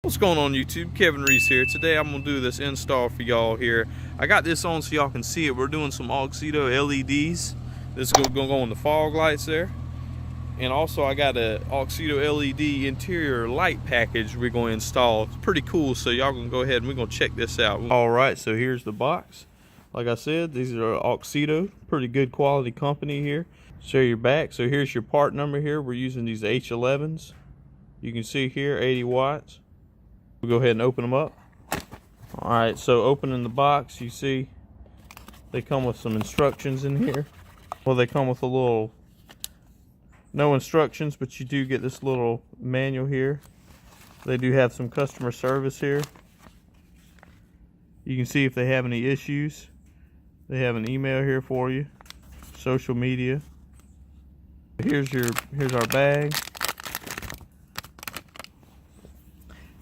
What's going on YouTube? Kevin Reese here. Today I'm going to do this install for y'all here. I got this on so y'all can see it. We're doing some AUXITO LEDs. This is going to go on the fog lights there. And also I got a AUXITO LED interior light package we're going to install. It's pretty cool, so y'all going to go ahead and we're going to check this out. Alright, so here's the box. Like I said, these are AUXITO. Pretty good quality company here. Show your back. So here's your part number here. We're using these H11s. You can see here 80 watts. We'll go ahead and open them up. Alright, so opening the box, you see they come with some instructions in here. Well, they come with a little, no instructions, but you do get this little manual here. They do have some customer service here. You can see if they have any issues. They have an email here for you. Social media. Here's our bag.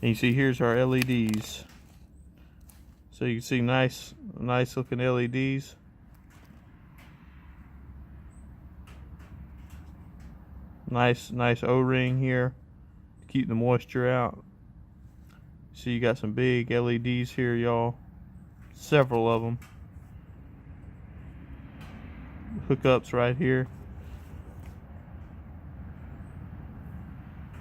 And you see here's our LEDs. So you can see nice looking LEDs. Nice O-ring here to keep the moisture out. So you got some big LEDs here, y'all. Several of them. Hookups right here.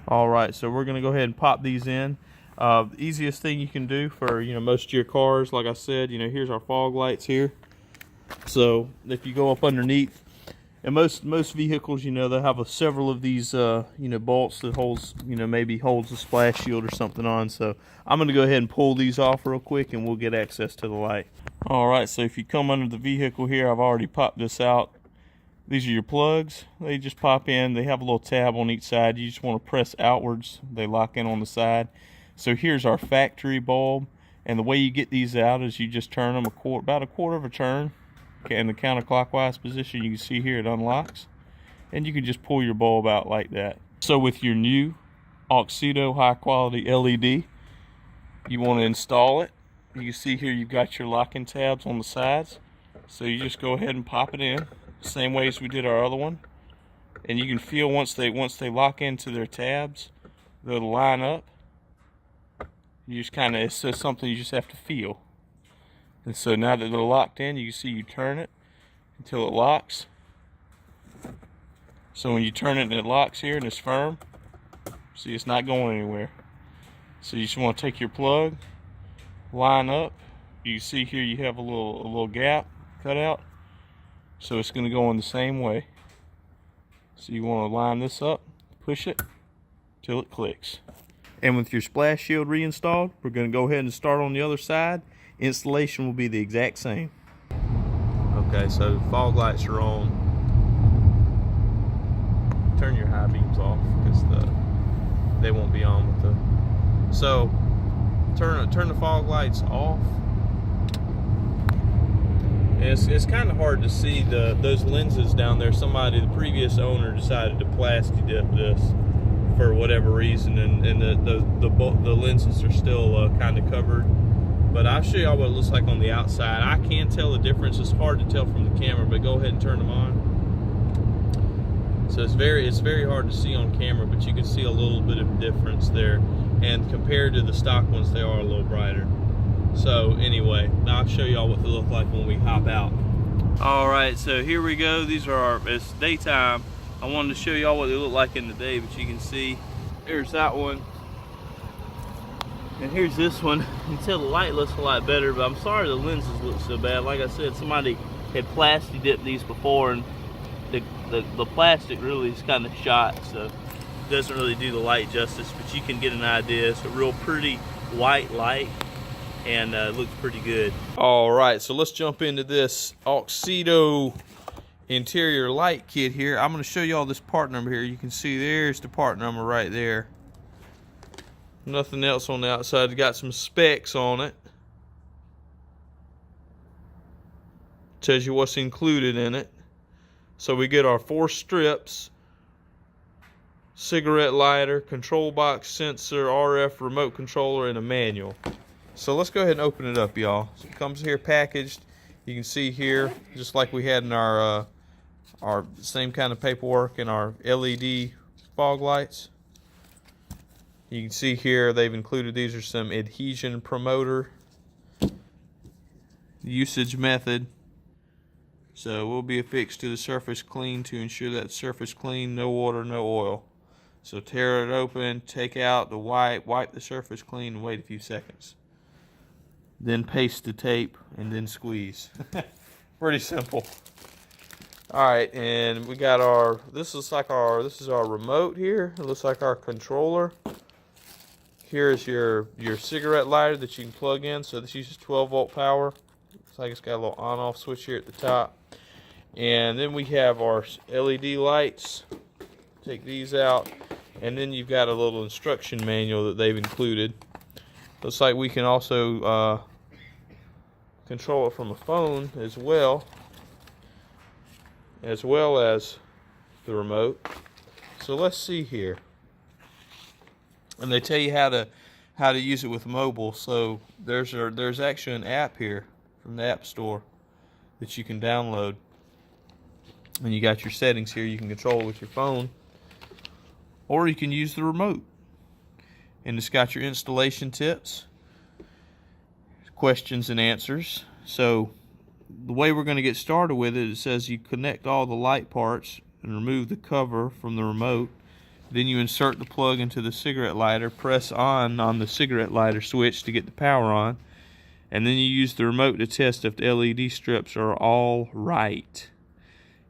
Alright, so we're going to go ahead and pop these in. The easiest thing you can do for most of your cars, like I said, here's our fog lights here. So if you go up underneath, and most vehicles, they'll have several of these bolts that holds maybe holds a splash shield or something on. So I'm going to go ahead and pull these off real quick and we'll get access to the light. Alright, so if you come under the vehicle here, I've already popped this out. These are your plugs. They just pop in. They have a little tab on each side. You just want to press outwards. They lock in on the side. So here's our factory bulb. And the way you get these out is you just turn them about a quarter of a turn. Okay, in the counterclockwise position, you can see here it unlocks. And you can just pull your bulb out like that. So with your new AUXITO high quality LED, you want to install it. You can see here you've got your locking tabs on the sides. So you just go ahead and pop it in. Same way as we did our other one, and you can feel once they lock into their tabs, they'll line up. You just it's just something you just have to feel. And so now that they're locked in, you can see you turn it until it locks. So when you turn it and it locks here and it's firm, see it's not going anywhere. So you just want to take your plug, line up. You see here you have a little gap cut out. So it's going to go in the same way. So you want to line this up, push it till it clicks. And with your splash shield reinstalled, we're going to go ahead and start on the other side. Installation will be the exact same. Okay, so fog lights are on. Turn your high beams off because they won't be on with the. So turn the fog lights off. It's kind of hard to see those lenses down there. The previous owner decided to plastic dip this for whatever reason, and the lenses are still kind of covered. But I'll show y'all what it looks like on the outside. I can tell the difference. It's hard to tell from the camera, but go ahead and turn them on. So it's very hard to see on camera, but you can see a little bit of difference there. And compared to the stock ones, they are a little brighter. So anyway, now I'll show y'all what they look like when we hop out. Alright, so here we go. These are it's daytime. I wanted to show y'all what they look like in the day, but you can see there's that one. And here's this one. You can tell the light looks a lot better, but I'm sorry the lenses look so bad. Like I said, somebody had plastic dipped these before, and the plastic really is kind of shot, so it doesn't really do the light justice, but you can get an idea. It's a real pretty white light. And it looks pretty good. Alright, so let's jump into this AUXITO interior light kit here. I'm going to show you all this part number here. You can see there's the part number right there. Nothing else on the outside. It's got some specs on it. Tells you what's included in it. So we get our 4 strips, cigarette lighter, control box sensor, RF remote controller, and a manual. So let's go ahead and open it up, y'all. So it comes here packaged. You can see here, just like we had in our same kind of paperwork in our LED fog lights. You can see here they've included, these are some adhesion promoter usage method. So will be affixed to the surface clean to ensure that surface clean, no water, no oil. So tear it open, take out the wipe the surface clean, and wait a few seconds. Then paste the tape and then squeeze. Pretty simple. Alright, and we got our, this is our remote here. It looks like our controller. Here's your cigarette lighter that you can plug in. So this uses 12-volt power. Looks like it's got a little on-off switch here at the top. And then we have our LED lights. Take these out. And then you've got a little instruction manual that they've included. Looks like we can also control it from a phone as well as the remote. So let's see here. And they tell you how to use it with mobile. So there's actually an app here from the App Store that you can download. And you got your settings here. You can control it with your phone, or you can use the remote. And it's got your installation tips, questions and answers. So the way we're going to get started with it, it says you connect all the light parts and remove the cover from the remote. Then you insert the plug into the cigarette lighter, press on the cigarette lighter switch to get the power on, and then you use the remote to test if the LED strips are all right.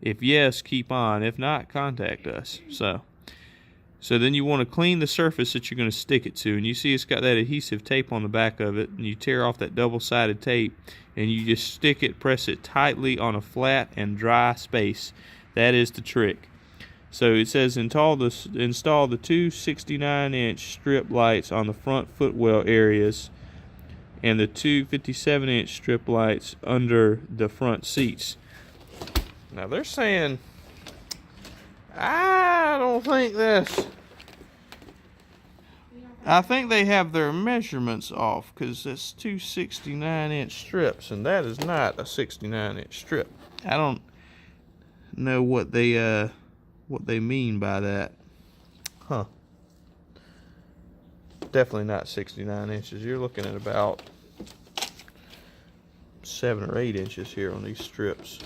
If yes, keep on. If not, contact us. So then you want to clean the surface that you're going to stick it to. And you see it's got that adhesive tape on the back of it. And you tear off that double-sided tape. And you just stick it, press it tightly on a flat and dry space. That is the trick. So it says install the two 69-inch strip lights on the front footwell areas. And the two 57-inch strip lights under the front seats. Now they're saying, I don't think this. I think they have their measurements off, because it's two 69-inch strips, and that is not a 69-inch strip. I don't know what they mean by that. Huh. Definitely not 69 inches. You're looking at about 7 or 8 inches here on these strips.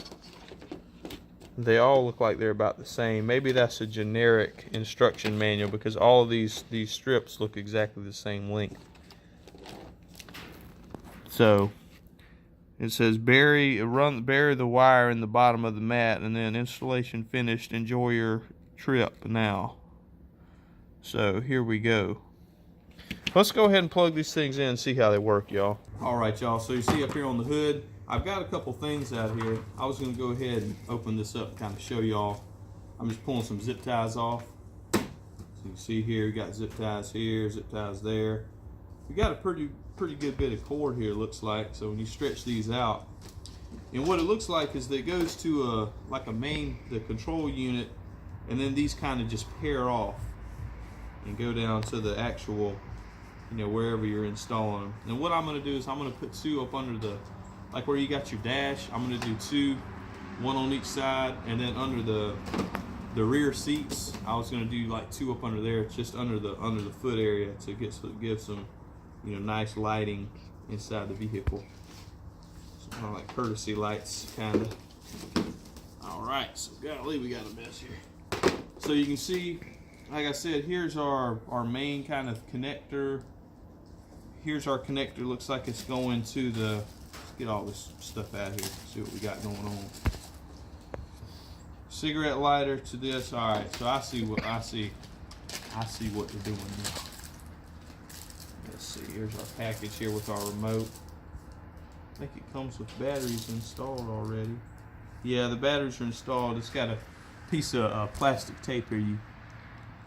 They all look like they're about the same. Maybe that's a generic instruction manual, because all of these strips look exactly the same length. So it says bury the wire in the bottom of the mat, and then installation finished. Enjoy your trip now. So here we go. Let's go ahead and plug these things in and see how they work, y'all. All right, y'all. So you see up here on the hood, I've got a couple things out here. I was going to go ahead and open this up and kind of show y'all. I'm just pulling some zip ties off. So you can see here, we got zip ties here, zip ties there. We got a pretty good bit of cord here, looks like. So when you stretch these out, and what it looks like is that it goes to the control unit, and then these kind of just pair off and go down to the actual, wherever you're installing them. And what I'm going to do is I'm going to put two up under the, like where you got your dash. I'm going to do two, one on each side, and then under the rear seats, I was going to do like two up under there, just under the foot area, to give some nice lighting inside the vehicle. So kind of like courtesy lights, kind of. All right, so golly, we got a mess here. So you can see, like I said, here's our main kind of connector. Here's our connector. Looks like it's going to the, let's get all this stuff out here, see what we got going on. Cigarette lighter to this. All right, so I see what they're doing here. Let's see, here's our package here with our remote. I think it comes with batteries installed already. Yeah, the batteries are installed. It's got a piece of plastic tape here you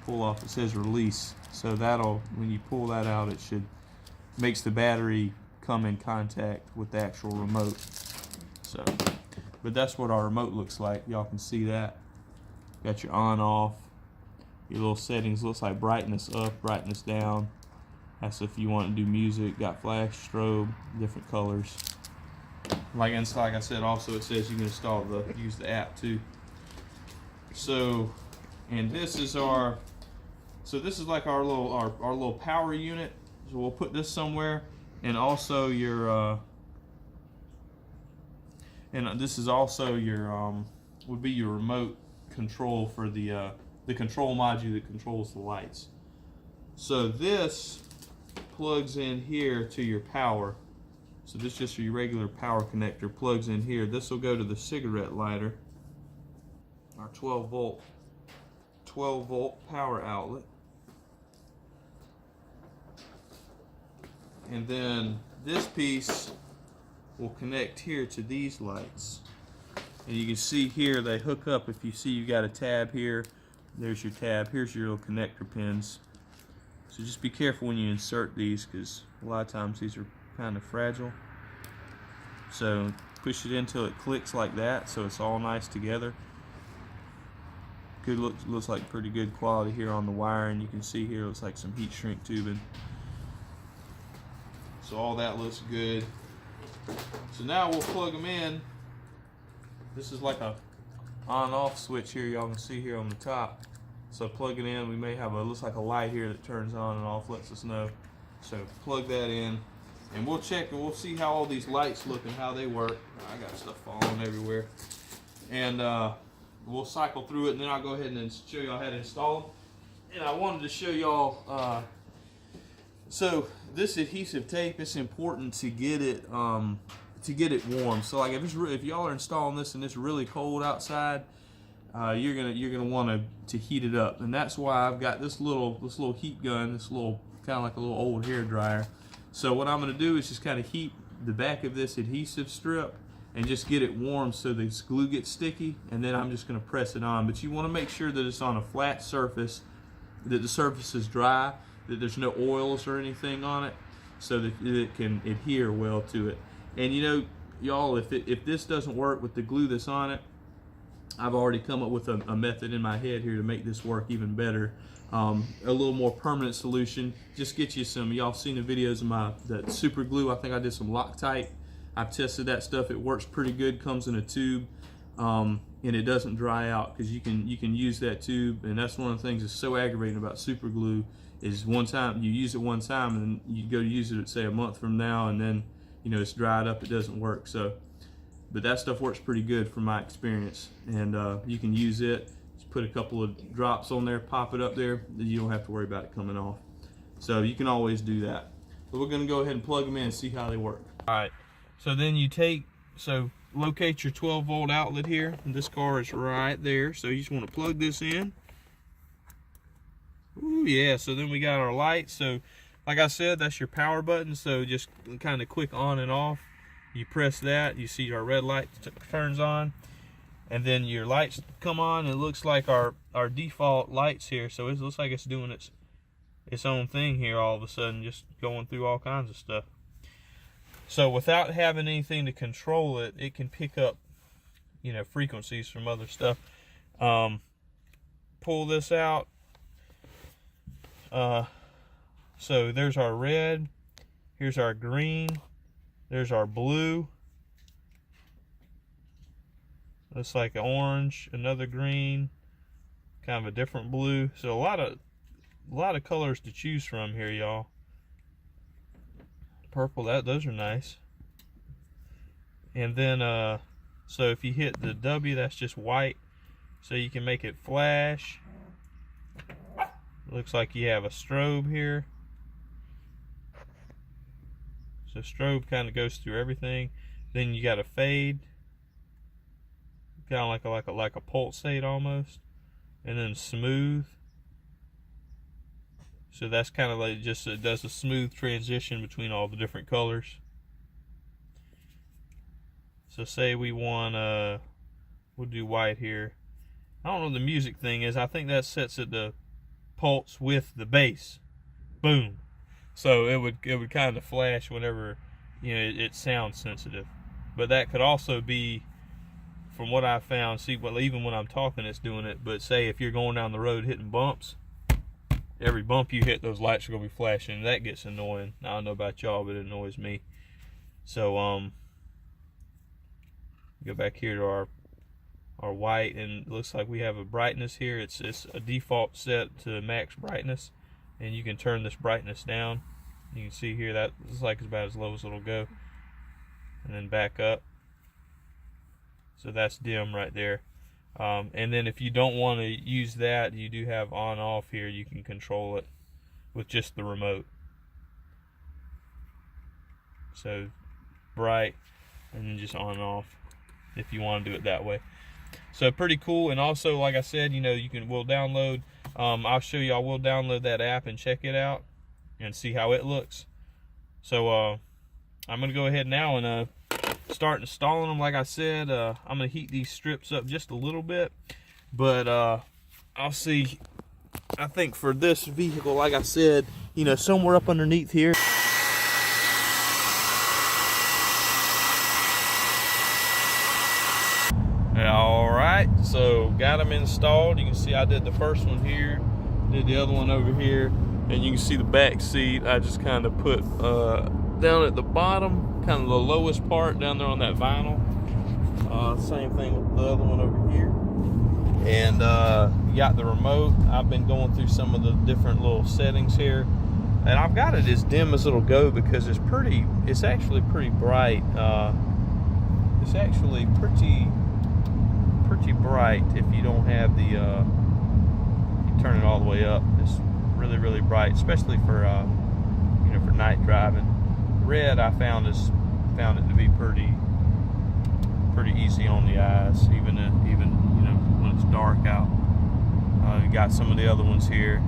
pull off. It says release. So that'll, when you pull that out, it makes the battery come in contact with the actual remote. So, but that's what our remote looks like. Y'all can see that. Got your on off, your little settings. Looks like brightness up, brightness down. That's if you want to do music. Got flash, strobe, different colors. Like I said, also it says you can use the app too. So, and this is our So this is like our little power unit. So we'll put this somewhere, and also your and this is also your would be your remote control for the control module that controls the lights. So this plugs in here to your power. So this is just your regular power connector, plugs in here. This will go to the cigarette lighter, our 12 volt power outlet. And then this piece will connect here to these lights. And you can see here they hook up. If you see, you got a tab here, there's your tab, here's your little connector pins. So just be careful when you insert these, because a lot of times these are kind of fragile. So push it until it clicks like that, so it's all nice together. Good, looks like pretty good quality here on the wire, and you can see here looks like some heat shrink tubing. So all that looks good. So now we'll plug them in. This is like a on-off switch here, y'all can see here on the top. So plug it in, we may have looks like a light here that turns on and off, lets us know. So plug that in, and we'll check and we'll see how all these lights look and how they work. I got stuff falling everywhere. And we'll cycle through it, and then I'll go ahead and show y'all how to install them. And I wanted to show y'all, so this adhesive tape, it's important to get it warm. So like if y'all are installing this and it's really cold outside, you're gonna want to heat it up, and that's why I've got this little heat gun, this little kind of like a little old hair dryer. So what I'm gonna do is just kind of heat the back of this adhesive strip and just get it warm so this glue gets sticky, and then I'm just gonna press it on. But you want to make sure that it's on a flat surface, that the surface is dry, that there's no oils or anything on it, so that it can adhere well to it. And you know, y'all, if this doesn't work with the glue that's on it, I've already come up with a method in my head here to make this work even better. A little more permanent solution. Just get you some, y'all seen the videos of that super glue. I think I did some Loctite. I've tested that stuff. It works pretty good, comes in a tube, and it doesn't dry out, because you can use that tube. And that's one of the things that's so aggravating about super glue, is one time you use it one time and then you go to use it, say, a month from now, and then you know it's dried up, it doesn't work. So but that stuff works pretty good from my experience, and you can use it. Just put a couple of drops on there, pop it up there, then you don't have to worry about it coming off. So you can always do that. But we're gonna go ahead and plug them in and see how they work. All right, so then you locate your 12 volt outlet here, and this car is right there. So you just wanna plug this in. Ooh, yeah, so then we got our lights. So like I said, that's your power button, so just kind of quick on and off. You press that, you see our red light turns on, and then your lights come on. It looks like our default lights here, so it looks like it's doing its own thing here all of a sudden, just going through all kinds of stuff. So without having anything to control it, it can pick up, you know, frequencies from other stuff. Pull this out. So there's our red, here's our green, there's our blue, looks like an orange, another green, kind of a different blue. So a lot of colors to choose from here, y'all. Purple, those are nice. And then so if you hit the W, that's just white, so you can make it flash. Looks like you have a strobe here. So strobe kind of goes through everything. Then you got a fade, kind of like a pulsate almost, and then smooth. So that's kind of like just, it does a smooth transition between all the different colors. So say we want we'll do white here. I don't know what the music thing is. I think that sets it to pulse with the bass. Boom. So it would kind of flash whenever, you know, it's sound sensitive. But that could also be, from what I found, see, well, even when I'm talking it's doing it, but say if you're going down the road hitting bumps, every bump you hit, those lights are gonna be flashing. That gets annoying. I don't know about y'all, but it annoys me. So go back here to are white, and it looks like we have a brightness here. It's a default set to max brightness, and you can turn this brightness down. You can see here that looks like it's about as low as it'll go, and then back up. So that's dim right there. And then if you don't want to use that, you do have on off here. You can control it with just the remote. So bright, and then just on and off if you want to do it that way. So pretty cool. And also, like I said, you know, we'll download, I'll show you, I will download that app and check it out and see how it looks. So I'm gonna go ahead now and start installing them. Like I said, I'm gonna heat these strips up just a little bit, but I'll see. I think for this vehicle, like I said, you know, somewhere up underneath here. All right, so got them installed. You can see I did the first one here, did the other one over here, and you can see the back seat I just kind of put down at the bottom, kind of the lowest part down there on that vinyl. Same thing with the other one over here. And you got the remote. I've been going through some of the different little settings here, and I've got it as dim as it'll go because it's actually pretty bright. It's actually pretty bright if you don't have the you turn it all the way up. It's really bright, especially for you know, for night driving. Red I found it to be pretty easy on the eyes, even you know, when it's dark out. You got some of the other ones here.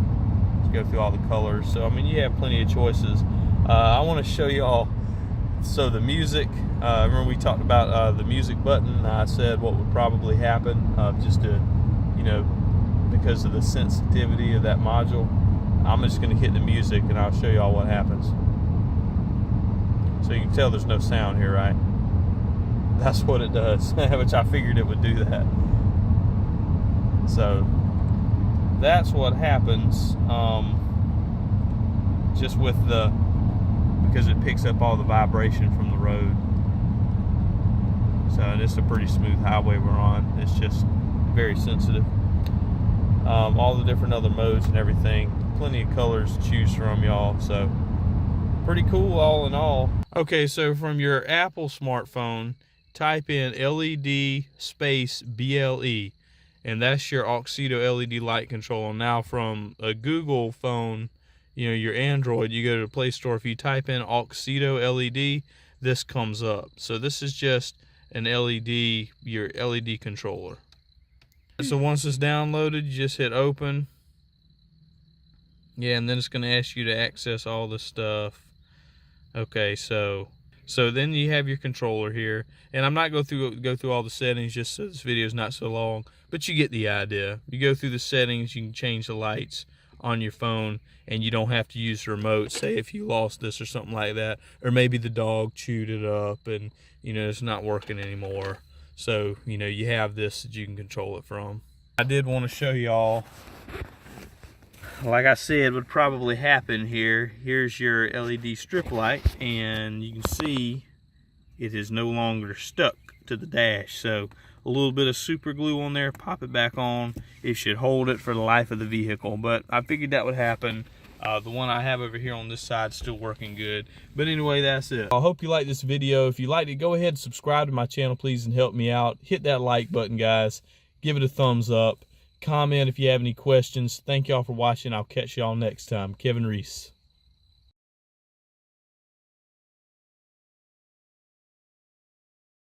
Let's go through all the colors. So I mean, you have plenty of choices. I want to show you all. So the music, remember we talked about the music button. I said what would probably happen, just to, you know, because of the sensitivity of that module. I'm just going to hit the music and I'll show you all what happens. So you can tell there's no sound here, right? That's what it does, which I figured it would do that. So that's what happens, just with because it picks up all the vibration from the road. So it's a pretty smooth highway we're on. It's just very sensitive. All the different other modes and everything. Plenty of colors to choose from, y'all. So pretty cool all in all. Okay, so from your Apple smartphone, type in LED space BLE, and that's your AUXITO LED light controller. Now from a Google phone, you know, your Android, you go to the Play Store, if you type in AUXITO LED, this comes up. So this is just an LED, your LED controller. So once it's downloaded, you just hit open. Yeah, and then it's going to ask you to access all this stuff. Okay, so then you have your controller here, and I'm not go through all the settings just so this video is not so long, but you get the idea. You go through the settings, you can change the lights on your phone, and you don't have to use the remote, say if you lost this or something like that, or maybe the dog chewed it up and, you know, it's not working anymore. So, you know, you have this that you can control it from. I did want to show y'all, like I said, would probably happen here. Here's your LED strip light, and you can see it is no longer stuck to the dash. So a little bit of super glue on there, pop it back on. It should hold it for the life of the vehicle, but I figured that would happen. The one I have over here on this side is still working good. But anyway, that's it. I hope you liked this video. If you liked it, go ahead and subscribe to my channel, please, and help me out. Hit that like button, guys. Give it a thumbs up. Comment if you have any questions. Thank y'all for watching. I'll catch y'all next time. Kevin Reese.